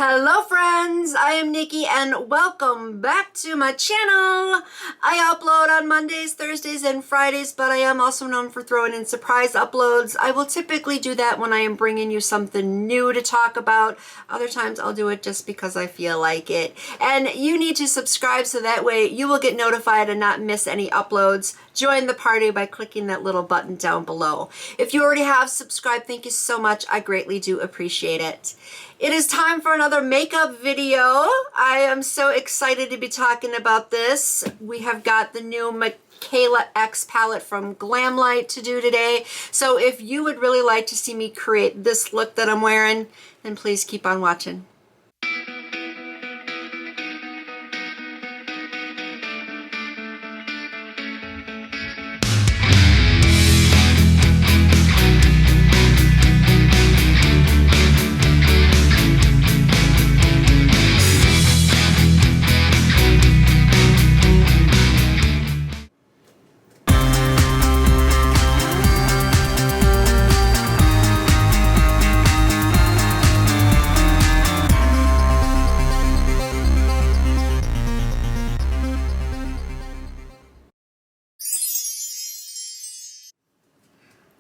Hello friends, I am Nikki and welcome back to my channel. I upload on Mondays, Thursdays, and Fridays, but I am also known for throwing in surprise uploads. I will typically do that when I am bringing you something new to talk about. Other times I'll do it just because I feel like it. And you need to subscribe so that way you will get notified and not miss any uploads. Join the party by clicking that little button down below. If you already have subscribed, thank you so much. I greatly do appreciate it. It is time for another makeup video. I am so excited to be talking about this. We have got the new Mikayla X palette from Glamlite to do today. So if you would really like to see me create this look that I'm wearing, then please keep on watching.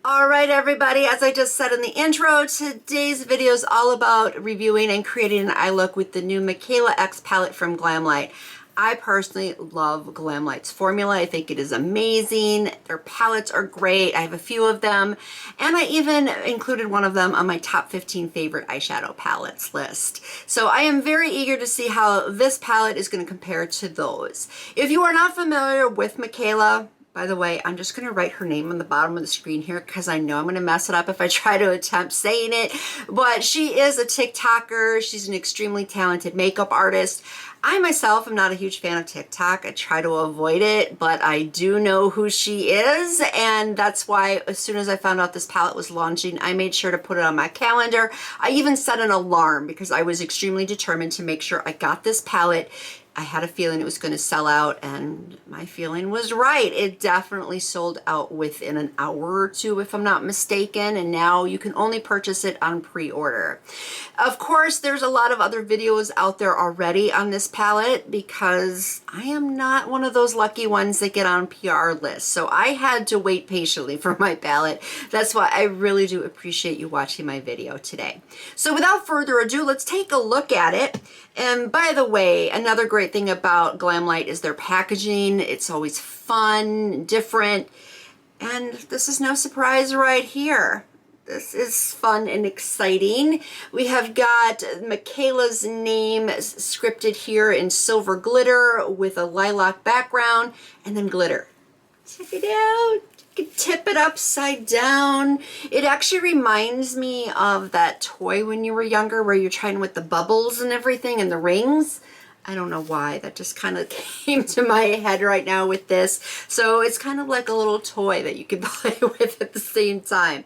All right, everybody, as I just said in the intro, today's video is all about reviewing and creating an eye look with the new Mikayla X palette from Glamlite. I personally love Glamlite's formula. I think it is amazing. Their palettes are great. I have a few of them, and I even included one of them on my top 15 favorite eyeshadow palettes list. So I am very eager to see how this palette is going to compare to those. If you are not familiar with Mikayla, by the way, I'm just going to write her name on the bottom of the screen here because I know I'm going to mess it up if I try to attempt saying it. But she is a TikToker. She's an extremely talented makeup artist. I myself am not a huge fan of TikTok. I try to avoid it, but I do know who she is. And that's why as soon as I found out this palette was launching, I made sure to put it on my calendar. I even set an alarm because I was extremely determined to make sure I got this palette. I had a feeling it was going to sell out, and my feeling was right. It definitely sold out within an hour or two, if I'm not mistaken, and now you can only purchase it on pre-order. Of course, there's a lot of other videos out there already on this palette because I am not one of those lucky ones that get on PR lists, so I had to wait patiently for my palette. That's why I really do appreciate you watching my video today. So without further ado, let's take a look at it. And by the way, another great thing about Glamlite is their packaging. It's always fun, different, and this is no surprise right here. This is fun and exciting. We have got Mikayla's name scripted here in silver glitter with a lilac background and then glitter. Check it out. You can tip it upside down. It actually reminds me of that toy when you were younger where you're trying with the bubbles and everything and the rings. I don't know why, that just kind of came to my head right now with this. So it's kind of like a little toy that you can play with at the same time.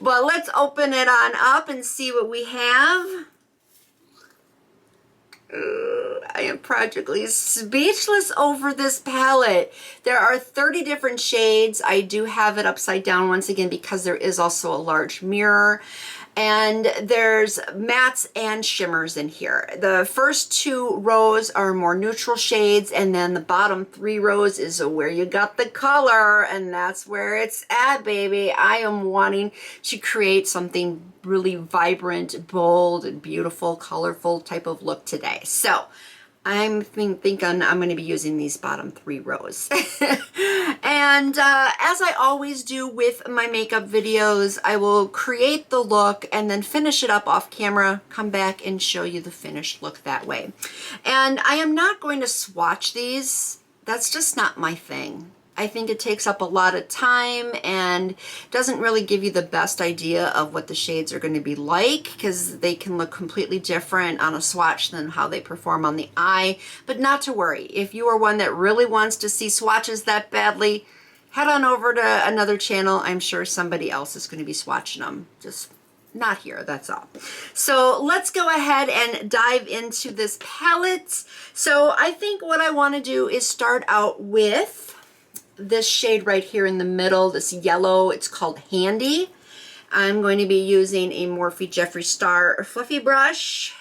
But let's open it on up and see what we have. I am practically speechless over this palette. There are 30 different shades. I do have it upside down once again because there is also a large mirror. And there's mattes and shimmers in here. The first 2 rows are more neutral shades, and then the bottom 3 rows is where you got the color, and that's where it's at, baby. I am wanting to create something really vibrant, bold, and beautiful, colorful type of look today. So I'm thinking I'm going to be using these bottom 3 rows. And as I always do with my makeup videos, I will create the look and then finish it up off camera, come back and show you the finished look that way. And I am not going to swatch these. That's just not my thing. I think it takes up a lot of time and doesn't really give you the best idea of what the shades are going to be like because they can look completely different on a swatch than how they perform on the eye. But not to worry, if you are one that really wants to see swatches that badly, head on over to another channel. I'm sure somebody else is going to be swatching them. Just not here, that's all. So let's go ahead and dive into this palette. So I think what I want to do is start out with this shade right here in the middle, this yellow. It's called Handy. I'm going to be using a Morphe Jeffree Star fluffy brush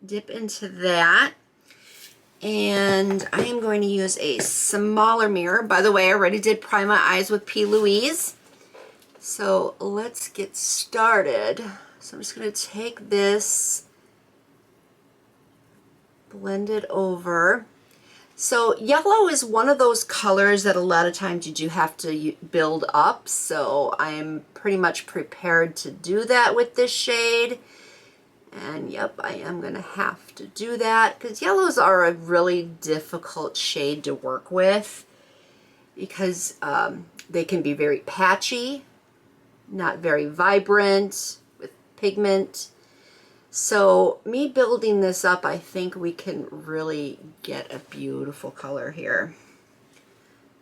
dip into that. And I am going to use a smaller mirror. By the way, I already did prime my eyes with P. Louise. So let's get started. So I'm just going to take this, blend it over. So yellow is one of those colors that a lot of times you do have to build up. So I'm pretty much prepared to do that with this shade. And yep, I am going to have to do that because yellows are a really difficult shade to work with because they can be very patchy, not very vibrant with pigment. So me building this up, I think we can really get a beautiful color here.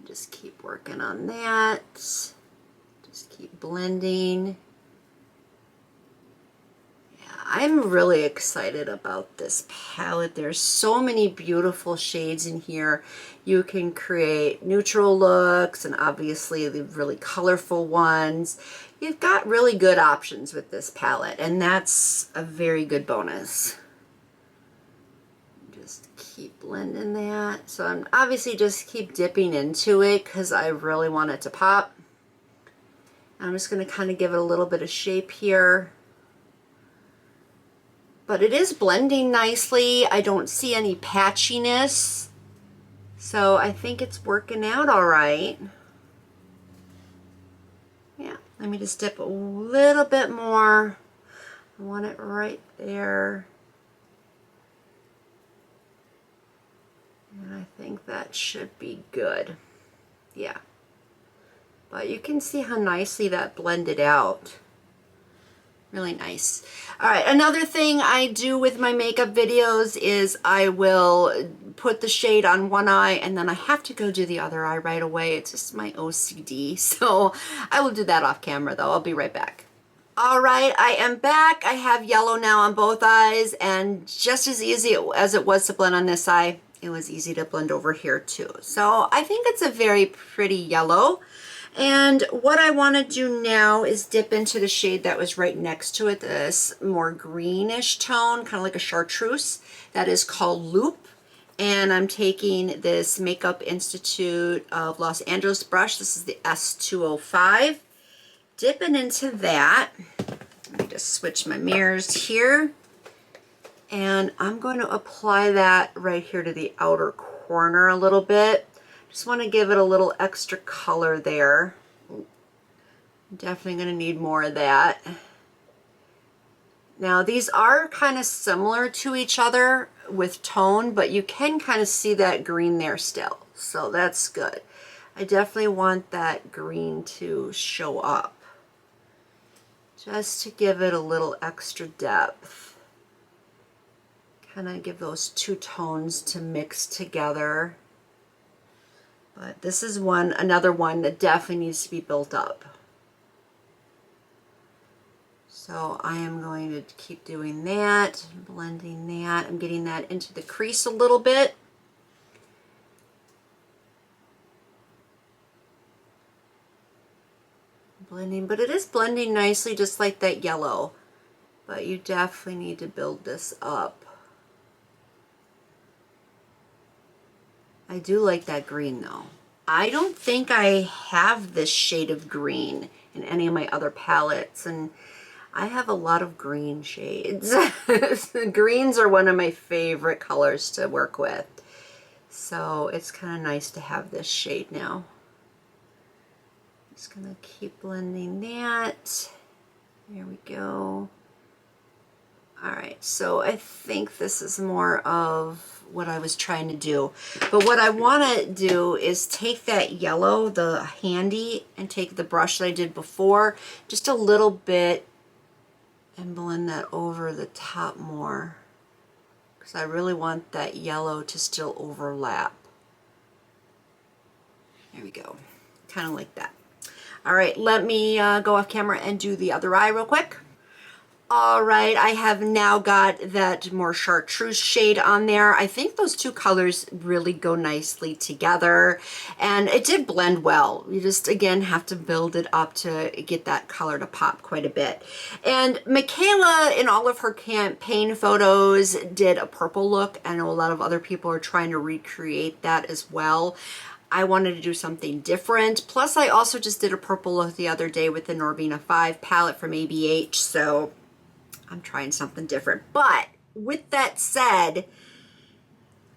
Just keep working on that. Just keep blending. I'm really excited about this palette. There's so many beautiful shades in here. You can create neutral looks and obviously the really colorful ones. You've got really good options with this palette, and that's a very good bonus. Just keep blending that. So I'm obviously just keep dipping into it because I really want it to pop. I'm just going to kind of give it a little bit of shape here. But it is blending nicely. I don't see any patchiness. So I think it's working out all right. Yeah, let me just dip a little bit more. I want it right there. And I think that should be good. Yeah. But you can see how nicely that blended out. Really nice. All right, another thing I do with my makeup videos is I will put the shade on one eye and then I have to go do the other eye right away. It's just my OCD. So I will do that off camera though. I'll be right back. All right, I am back. I have yellow now on both eyes, and just as easy as it was to blend on this eye, it was easy to blend over here too. So I think it's a very pretty yellow. And what I want to do now is dip into the shade that was right next to it, this more greenish tone, kind of like a chartreuse, that is called Loop. And I'm taking this Makeup Institute of Los Angeles brush. This is the S205. Dipping into that. Let me just switch my mirrors here. And I'm going to apply that right here to the outer corner a little bit. Just want to give it a little extra color there. Definitely going to need more of that. Now these are kind of similar to each other with tone, but you can kind of see that green there still. So that's good. I definitely want that green to show up. Just to give it a little extra depth. Kind of give those two tones to mix together. But this is another one that definitely needs to be built up. So I am going to keep doing that, blending that. I'm getting that into the crease a little bit. Blending, but it is blending nicely just like that yellow. But you definitely need to build this up. I do like that green though. I don't think I have this shade of green in any of my other palettes, and I have a lot of green shades. Greens are one of my favorite colors to work with. So it's kind of nice to have this shade now. Just gonna keep blending that. There we go. All right, so I think this is more of what I was trying to do. But what I want to do is take that yellow, the handy, and take the brush that I did before, just a little bit, and blend that over the top more. Because I really want that yellow to still overlap. There we go. Kind of like that. All right, let me go off camera and do the other eye real quick. All right, I have now got that more chartreuse shade on there. I think those two colors really go nicely together, and it did blend well. You just, again, have to build it up to get that color to pop quite a bit. And Mikayla, in all of her campaign photos, did a purple look. I know a lot of other people are trying to recreate that as well. I wanted to do something different. Plus, I also just did a purple look the other day with the Norvina 5 palette from ABH, so I'm trying something different. But with that said,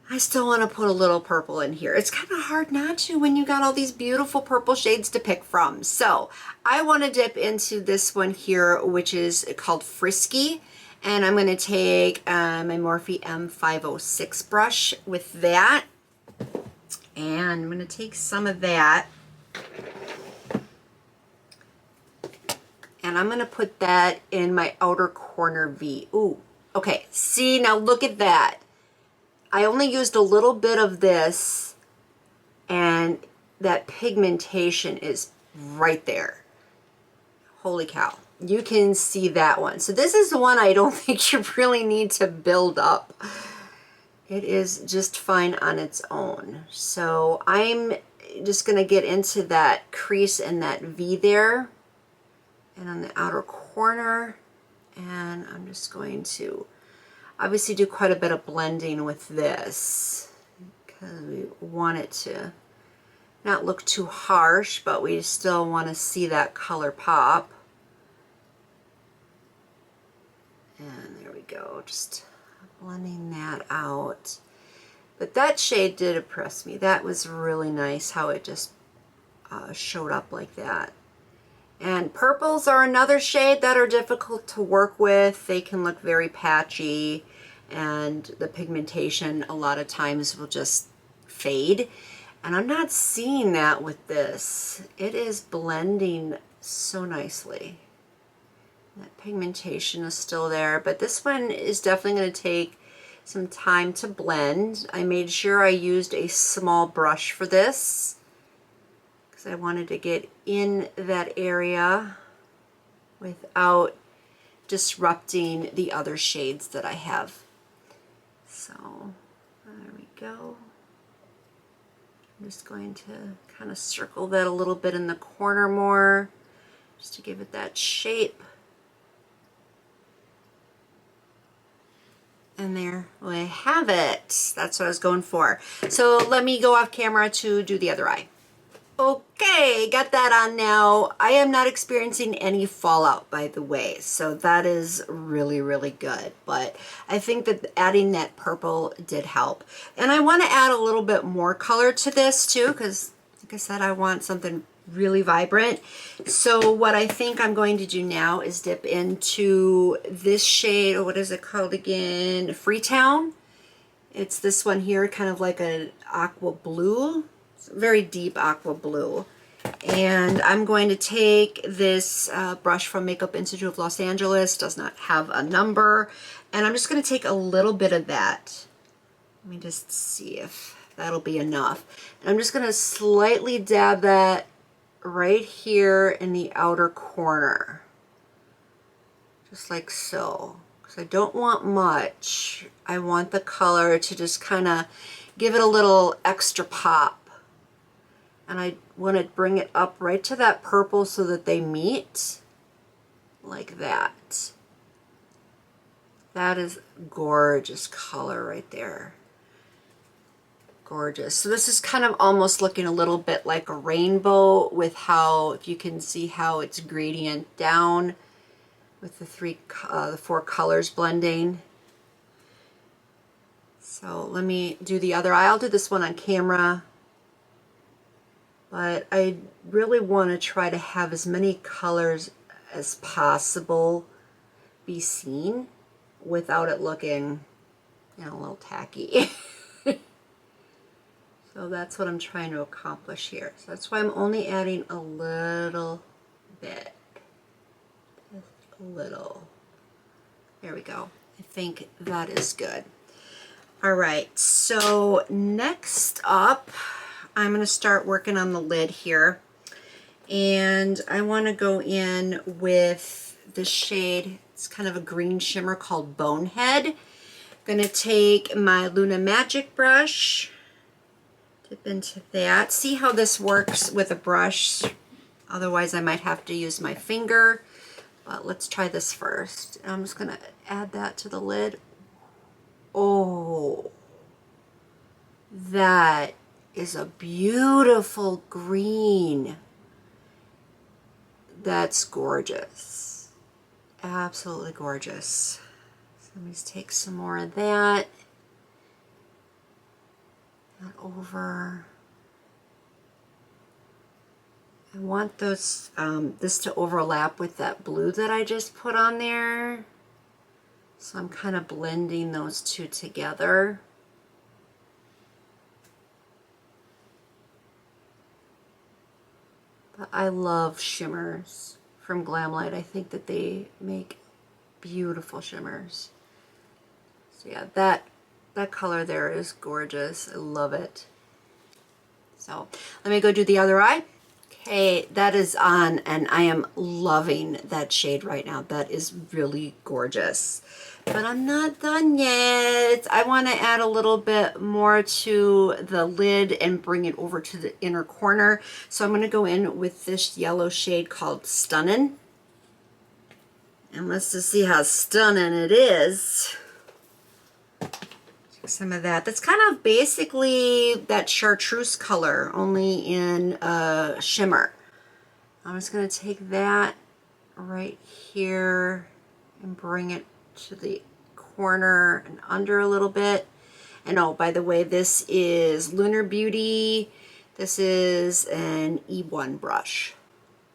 I still want to put a little purple in here. It's kind of hard not to when you got all these beautiful purple shades to pick from. So I want to dip into this one here, which is called Frisky. And I'm going to take my Morphe M506 brush with that. And I'm going to take some of that. And I'm going to put that in my outer corner V. Ooh, okay. See, now look at that. I only used a little bit of this, and that pigmentation is right there. Holy cow. You can see that one. So this is the one I don't think you really need to build up. It is just fine on its own. So I'm just going to get into that crease and that V there, and on the outer corner, and I'm just going to obviously do quite a bit of blending with this because we want it to not look too harsh, but we still want to see that color pop. And there we go, just blending that out. But that shade did impress me. That was really nice how it just showed up like that. And purples are another shade that are difficult to work with. They can look very patchy, and the pigmentation a lot of times will just fade. And I'm not seeing that with this. It is blending so nicely. That pigmentation is still there, but this one is definitely going to take some time to blend. I made sure I used a small brush for this, I wanted to get in that area without disrupting the other shades that I have. So there we go. I'm just going to kind of circle that a little bit in the corner more, just to give it that shape. And there we have it. That's what I was going for. So let me go off camera to do the other eye. Okay, got that on now. I am not experiencing any fallout, by the way, so that is really, really good. But I think that adding that purple did help. And I want to add a little bit more color to this too, because like I said, I want something really vibrant. So what I think I'm going to do now is dip into this shade, or what is it called again? Freetown. It's this one here, kind of like an aqua blue. Very deep aqua blue. And I'm going to take this brush from Makeup Institute of Los Angeles, does not have a number, and I'm just going to take a little bit of that. Let me just see if that'll be enough. And I'm just going to slightly dab that right here in the outer corner, just like so, because I don't want much. I want the color to just kind of give it a little extra pop. And I want to bring it up right to that purple so that they meet like that. That is gorgeous color right there. Gorgeous. So this is kind of almost looking a little bit like a rainbow with how, if you can see how it's gradient down with the four colors blending. So let me do the other eye. I'll do this one on camera. But I really want to try to have as many colors as possible be seen without it looking, you know, a little tacky. So that's what I'm trying to accomplish here. So that's why I'm only adding a little bit. Just a little. There we go. I think that is good. All right, so next up, I'm going to start working on the lid here, and I want to go in with the shade, it's It's kind of a green shimmer called Bonehead. I'm gonna take my Luna Magic brush, dip into that. See how this works with a brush. Otherwise I might have to use my finger, but let's try this first. I'm just gonna add that to the lid. Oh, that is a beautiful green. That's gorgeous. Absolutely gorgeous. So let me just take some more of that. That over. I want those this to overlap with that blue that I just put on there. So I'm kind of blending those two together. But I love shimmers from Glamlite. I think that they make beautiful shimmers. So yeah, that color there is gorgeous. I love it. So let me go do the other eye. Okay, that is on, and I am loving that shade right now. That is really gorgeous. But I'm not done yet. I want to add a little bit more to the lid and bring it over to the inner corner. So I'm going to go in with this yellow shade called Stunnin'. And let's just see how stunning it is. Take some of that. That's kind of basically that chartreuse color, only in shimmer. I'm just going to take that right here and bring it to the corner and under a little bit. And oh, by the way, this is Lunar Beauty. This is an E1 brush.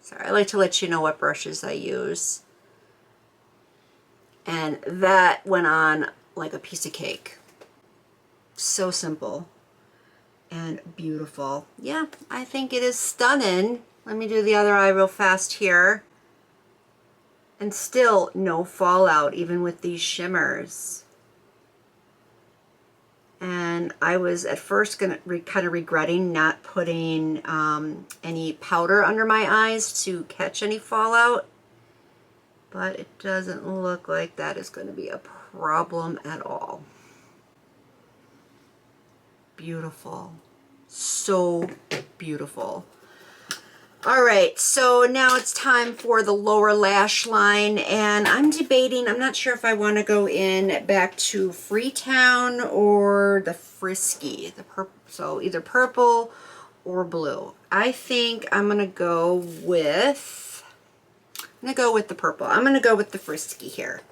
Sorry, I like to let you know what brushes I use. And that went on like a piece of cake. So simple and beautiful. Yeah, I think it is stunning. Let me do the other eye real fast here. And still no fallout, even with these shimmers. And I was at first kind of regretting not putting any powder under my eyes to catch any fallout. But it doesn't look like that is going to be a problem at all. Beautiful. So beautiful. All right, so now it's time for the lower lash line, and I'm debating, I'm not sure if I want to go in back to Freetown or the Frisky, the purple, so either purple or blue. I think I'm going to go with the purple. I'm going to go with the Frisky here.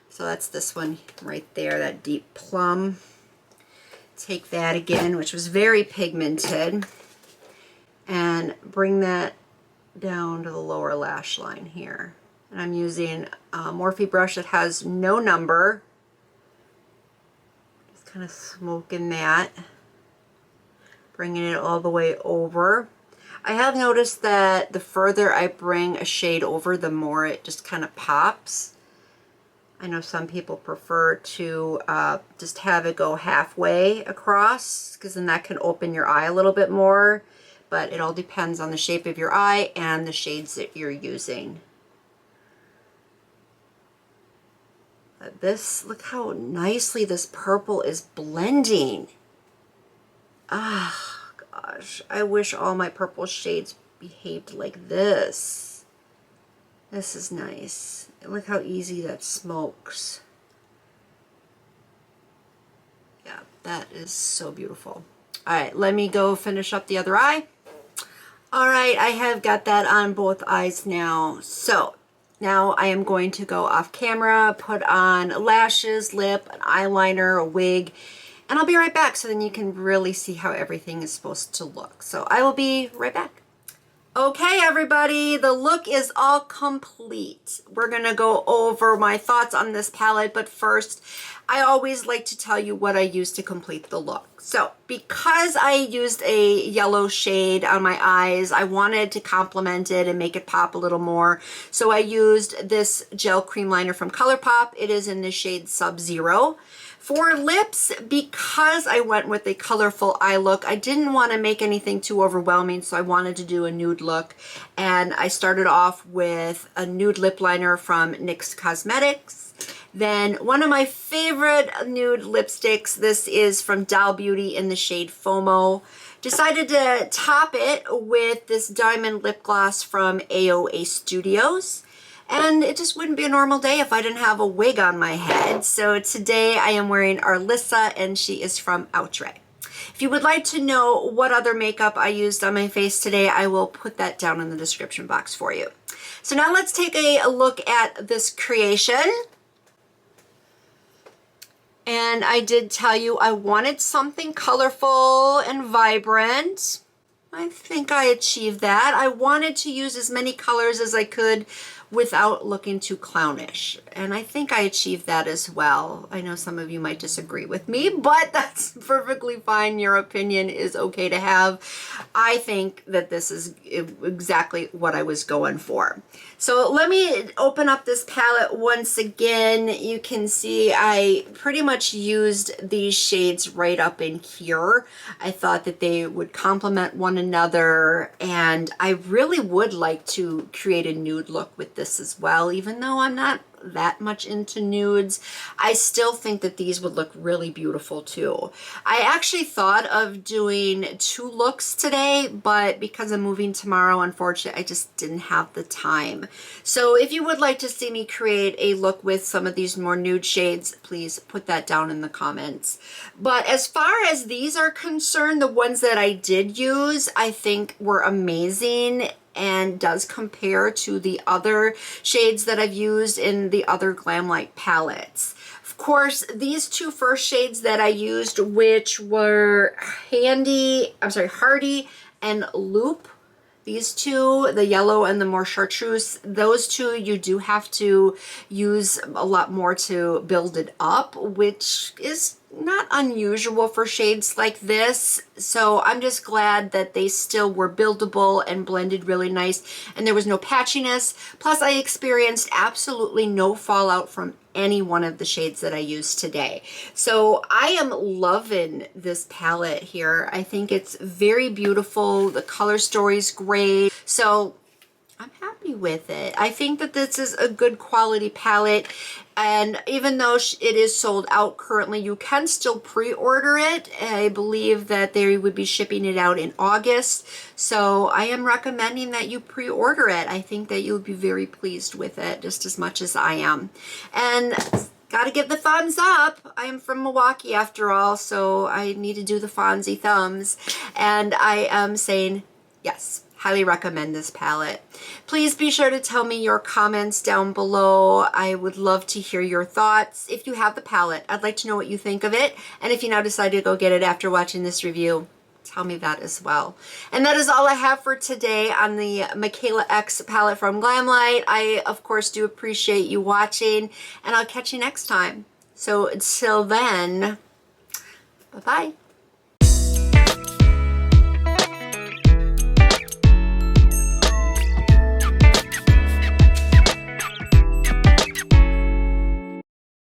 So that's this one right there, that deep plum. Take that again, which was very pigmented, and bring that down to the lower lash line here. And I'm using a Morphe brush that has no number. Just kind of smoking that, bringing it all the way over. I have noticed that the further I bring a shade over, the more it just kind of pops. I know some people prefer to just have it go halfway across, because then that can open your eye a little bit more. But it all depends on the shape of your eye and the shades that you're using. But this, look how nicely this purple is blending. Ah, gosh, I wish all my purple shades behaved like this. This is nice. And look how easy that smokes. Yeah, that is so beautiful. All right, let me go finish up the other eye. All right, I have got that on both eyes now. So now I am going to go off camera, put on lashes, lip, an eyeliner, a wig, and I'll be right back so then you can really see how everything is supposed to look. So I will be right back. Okay, everybody, the look is all complete. We're gonna go over my thoughts on this palette, but first, I always like to tell you what I use to complete the look. So, because I used a yellow shade on my eyes, I wanted to complement it and make it pop a little more. So I used this gel cream liner from ColourPop. It is in the shade Sub-Zero. For lips, because I went with a colorful eye look, I didn't want to make anything too overwhelming, so I wanted to do a nude look. And I started off with a nude lip liner from NYX Cosmetics. Then one of my favorite nude lipsticks, this is from Doll Beauty in the shade FOMO. Decided to top it with this diamond lip gloss from AOA Studios. And it just wouldn't be a normal day if I didn't have a wig on my head. So today I am wearing Arlissa, and she is from Outre. If you would like to know what other makeup I used on my face today, I will put that down in the description box for you. So now let's take a look at this creation. And I did tell you I wanted something colorful and vibrant. I think I achieved that. I wanted to use as many colors as I could without looking too clownish. And I think I achieved that as well. I know some of you might disagree with me, but that's perfectly fine. Your opinion is okay to have. I think that this is exactly what I was going for. So let me open up this palette once again. You can see I pretty much used these shades right up in here. I thought that they would complement one another, and I really would like to create a nude look with this as well. Even though I'm not that much into nudes, I still think that these would look really beautiful too. I actually thought of doing 2 looks today, but because I'm moving tomorrow, unfortunately, I just didn't have the time. So if you would like to see me create a look with some of these more nude shades, please put that down in the comments. But as far as these are concerned, the ones that I did use, I think were amazing and does compare to the other shades that I've used in the other Glamlite palettes. Of course, these 2 first shades that I used, which were Hardy and Loop, these 2, the yellow and the more chartreuse, those 2 you do have to use a lot more to build it up, which is not unusual for shades like this. So I'm just glad that they still were buildable and blended really nice, and there was no patchiness. Plus I experienced absolutely no fallout from any one of the shades that I used today. So I am loving this palette here. I think it's very beautiful. The color story's great. So I'm happy with it. I think that this is a good quality palette, and even though it is sold out currently, you can still pre-order it. I believe that they would be shipping it out in August, so I am recommending that you pre-order it. I think that you'll be very pleased with it, just as much as I am. And gotta give the thumbs up. I am from Milwaukee after all, so I need to do the Fonzie thumbs, and I am saying yes. Highly recommend this palette. Please be sure to tell me your comments down below. I would love to hear your thoughts. If you have the palette, I'd like to know what you think of it. And if you now decide to go get it after watching this review, tell me that as well. And that is all I have for today on the Mikayla X palette from Glamlite. I, of course, do appreciate you watching, and I'll catch you next time. So until then, bye-bye.